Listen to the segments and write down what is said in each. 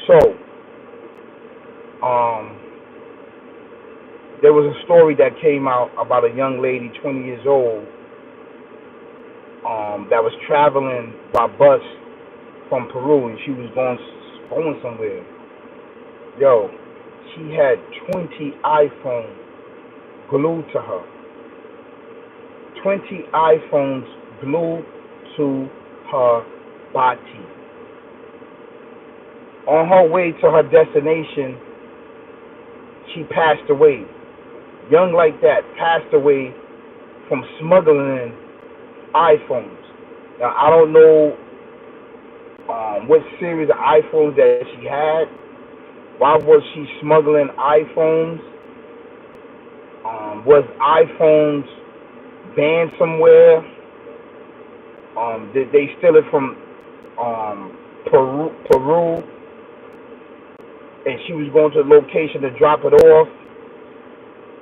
So, um, there was a story that came out about a young lady, 20 years old, that was traveling by bus from Peru, and she was going somewhere. Yo, she had 20 iPhones glued to her. 20 iPhones glued to her body. On her way to her destination, she passed away. Young like that, passed away from smuggling iPhones. Now, I don't know what series of iPhones that she had. Why was she smuggling iPhones? Was iPhones banned somewhere? Did they steal it from Peru, and she was going to the location to drop it off?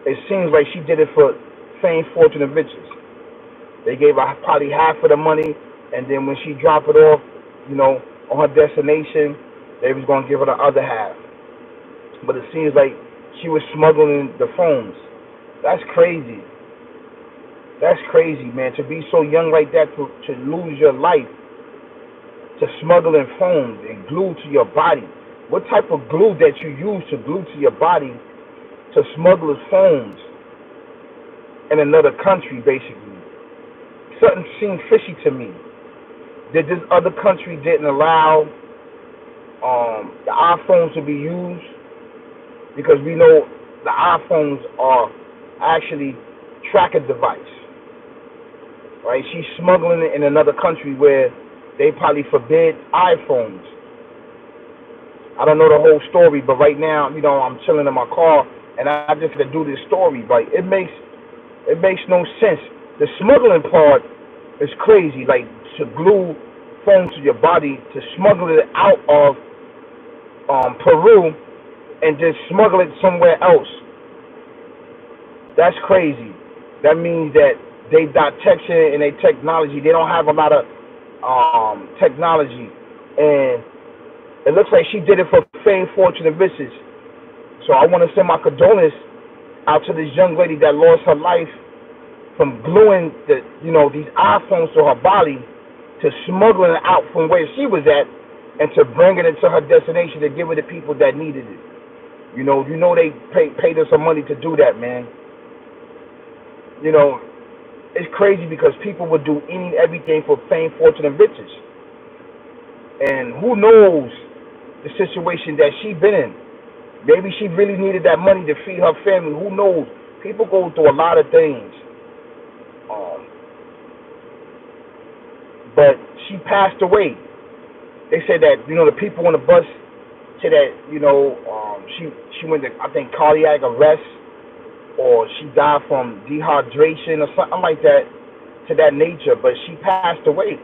It seems like she did it for fame, fortune, and riches. They gave her probably half of the money, and then when she dropped it off, on her destination, they was going to give her the other half. But it seems like she was smuggling the phones. That's crazy. That's crazy, man. To be so young like that, to lose your life to smuggling phones and glue to your body. What type of glue that you use to glue to your body to smuggle phones in another country, basically? Something seemed fishy to me. That this other country didn't allow the iPhones to be used, because we know the iPhones are actually tracking device, right? She's smuggling it in another country where they probably forbid iPhones. I don't know the whole story, but right now, I'm chilling in my car and I just had to do this story. Right? It makes no sense. The smuggling part is crazy. Like, to glue phones to your body, to smuggle it out of Peru and just smuggle it somewhere else. That's crazy. That means that they detection and they technology, they don't have a lot of technology, and it looks like she did it for fame, fortune, and riches. So I want to send my condolences out to this young lady that lost her life from gluing these iPhones to her body, to smuggling it out from where she was at, and to bringing it to her destination to give it to people that needed it. They paid us some money to do that, man. It's crazy because people would do everything for fame, fortune, and riches. And who knows the situation that she been in? Maybe she really needed that money to feed her family. Who knows? People go through a lot of things. But she passed away. They said that the people on the bus said that she went to, I think, cardiac arrest, or she died from dehydration or something like that, to that nature. But she passed away.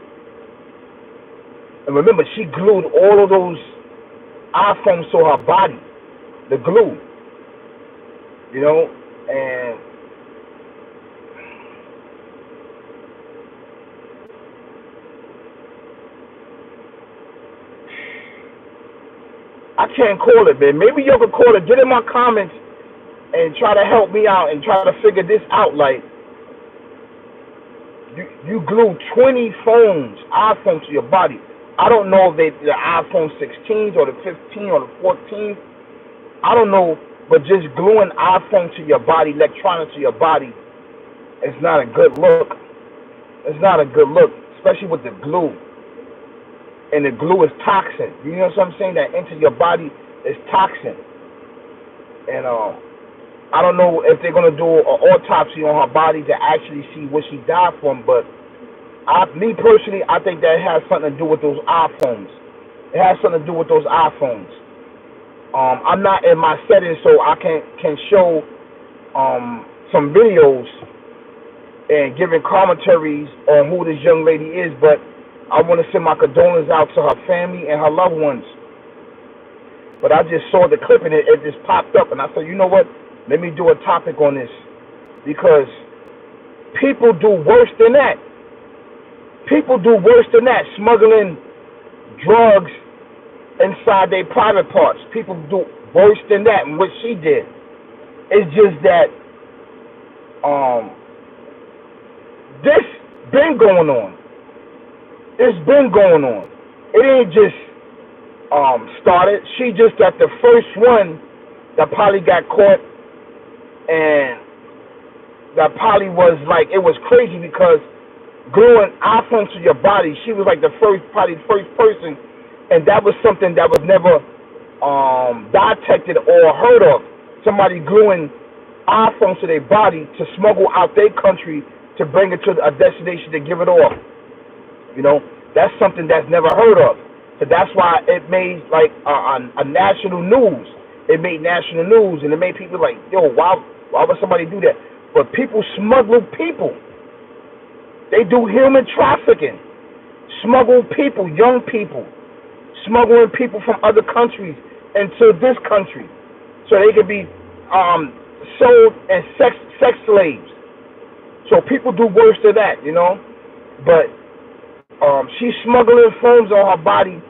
And remember, she glued all of those iPhones to her body, the glue, and I can't call it, man. Maybe y'all can call it. Get in my comments and try to help me out and try to figure this out. Like, you glue 20 iPhones to your body. I don't know if they the iPhone 16s or the 15 or the 14s. I don't know, but just gluing iPhone to your body, electronics to your body, it's not a good look. It's not a good look, especially with the glue. And the glue is toxin. You know what I'm saying? That into your body is toxin. And I don't know if they're gonna do an autopsy on her body to actually see what she died from, but me personally, I think that has something to do with those iPhones. It has something to do with those iPhones. I'm not in my settings, so I can show some videos and giving commentaries on who this young lady is, but I want to send my condolences out to her family and her loved ones. But I just saw the clip and it just popped up, and I said, you know what? Let me do a topic on this, because people do worse than that. People do worse than that, smuggling drugs inside their private parts. People do worse than that, and what she did. It's just that this been going on. It's been going on. It ain't just started. She just got the first one that probably got caught, and that probably was like, it was crazy because gluing iPhones to your body, she was like the first person, and that was something that was never detected or heard of. Somebody gluing iPhones to their body to smuggle out their country to bring it to a destination to give it off. You know, that's something that's never heard of. So that's why it made like a national news. It made national news, and it made people like, yo, why would somebody do that? But people smuggle people. They do human trafficking, smuggle people, young people, smuggling people from other countries into this country, so they could be sold as sex slaves. So people do worse than that, you know. But she's smuggling phones on her body.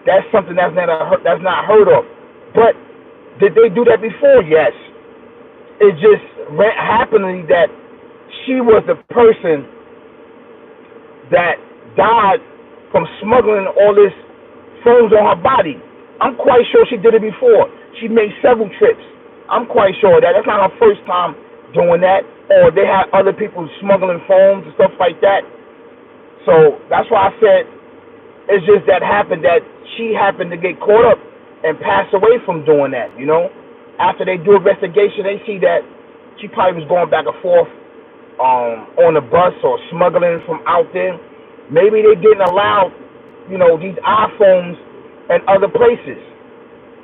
That's something that's not heard of. But did they do that before? Yes. It just happened that she was the person that died from smuggling all this phones on her body. I'm quite sure she did it before. She made several trips. I'm quite sure of that. That's not her first time doing that. Or they had other people smuggling phones and stuff like that. So that's why I said it's just that happened, that she happened to get caught up and pass away from doing that, you know. After they do investigation, they see that she probably was going back and forth on the bus or smuggling from out there. Maybe they didn't allow, you know, these iPhones and other places.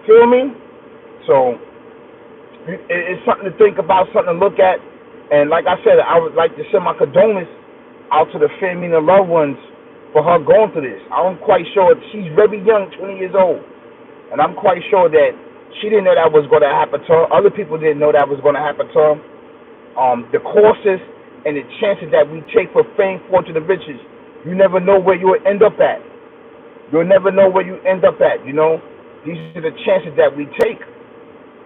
Feel me? So it's something to think about, something to look at. And like I said, I would like to send my condolences out to the family and the loved ones for her going through this. I'm quite sure she's very young, 20 years old. And I'm quite sure that she didn't know that was going to happen to her. Other people didn't know that was going to happen to her. The courses and the chances that we take for fame, fortune, and riches, you never know where you will end up at. You'll never know where you end up at, you know. These are the chances that we take.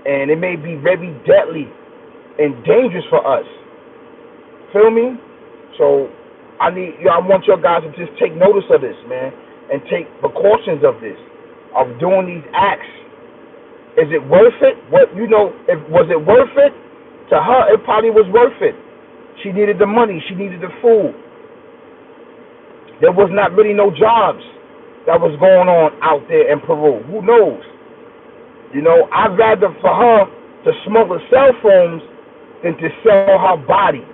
And it may be very deadly and dangerous for us. Feel me? So I want your guys to just take notice of this, man, and take precautions of this, of doing these acts. Is it worth it? Was it worth it? To her, it probably was worth it. She needed the money. She needed the food. There was not really no jobs that was going on out there in Peru. Who knows? You know, I'd rather for her to smuggle cell phones than to sell her body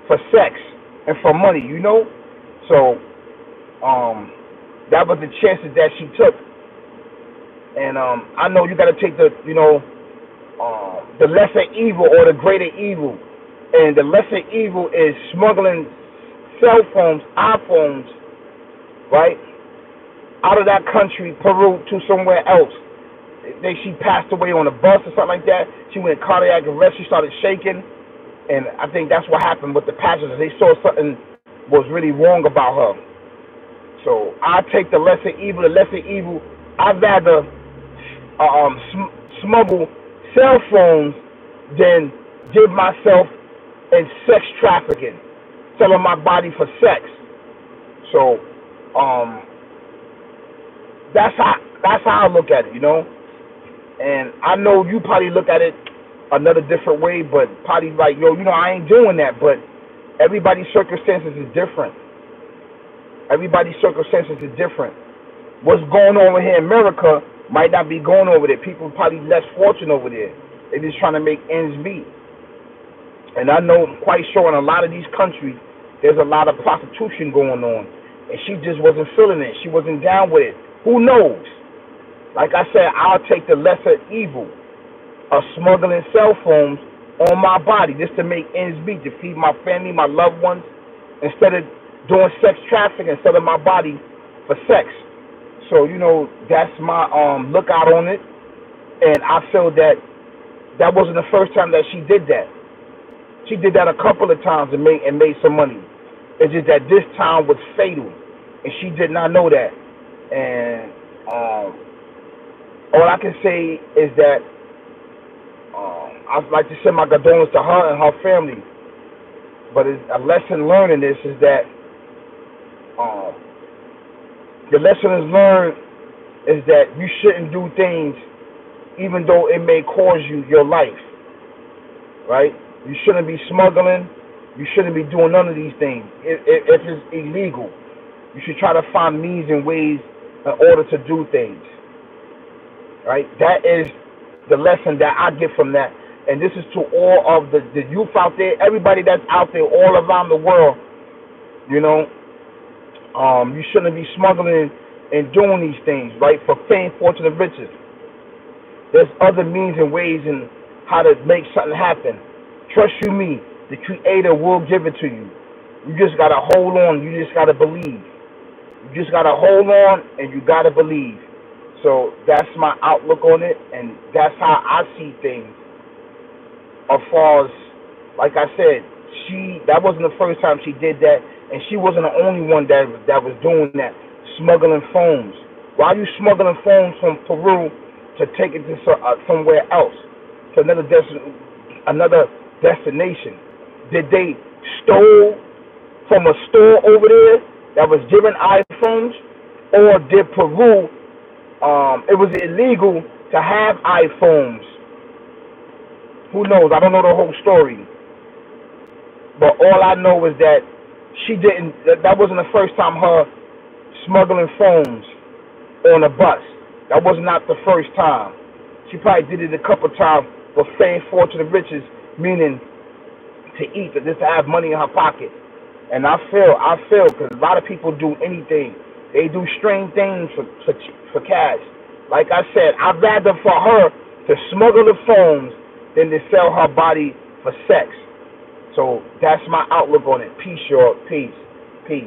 for sex and for money, you know? So, that was the chances that she took. And I know you got to take the lesser evil or the greater evil. And the lesser evil is smuggling cell phones, iPhones, right, out of that country, Peru, to somewhere else. She passed away on a bus or something like that. She went cardiac arrest. She started shaking. And I think that's what happened with the passengers. They saw something was really wrong about her. So I take the lesser evil. The lesser evil, I'd rather smuggle cell phones than give myself in sex trafficking, selling my body for sex. So that's how I look at it, you know. And I know you probably look at it another different way, but probably like, yo, you know, I ain't doing that. But everybody's circumstances is different. Everybody's circumstances is different. What's going on over here in America might not be going over there. People probably less fortunate over there. They're just trying to make ends meet. And I know quite sure in a lot of these countries, there's a lot of prostitution going on. And she just wasn't feeling it. She wasn't down with it. Who knows? Like I said, I'll take the lesser evil of smuggling cell phones on my body just to make ends meet, to feed my family, my loved ones, instead of doing sex trafficking, instead of my body for sex. So, you know, that's my lookout on it. And I feel that that wasn't the first time that she did that. She did that a couple of times and made some money. It's just that this time was fatal, and she did not know that. And Um, all I can say is that I'd like to send my condolences to her and her family. But it's a lesson learned in this is that um, the lesson is learned is that you shouldn't do things even though it may cost you your life, right? You shouldn't be smuggling. You shouldn't be doing none of these things. If it's illegal, you should try to find means and ways in order to do things, right? That is the lesson that I get from that. And this is to all of the youth out there, everybody that's out there all around the world, you know, you shouldn't be smuggling and doing these things, right, for fame, fortune, and riches. There's other means and ways in how to make something happen. Trust you me, the Creator will give it to you. You just gotta hold on. You just gotta believe. You just gotta hold on and you gotta believe. So that's my outlook on it, and that's how I see things. As far as, like I said, that wasn't the first time she did that, and she wasn't the only one that was doing that, smuggling phones. Why are you smuggling phones from Peru to take it to somewhere else, to another destination? Did they stole from a store over there that was giving iPhones, or did Peru? It was illegal to have iPhones. Who knows? I don't know the whole story, but all I know is that she didn't. That wasn't the first time her smuggling phones on a bus. That was not the first time. She probably did it a couple times for fame, fortune, and riches, meaning to eat, just to have money in her pocket. And I feel, because a lot of people do anything. They do strange things for cash. Like I said, I'd rather for her to smuggle the phones than to sell her body for sex. So that's my outlook on it. Peace, y'all. Peace. Peace.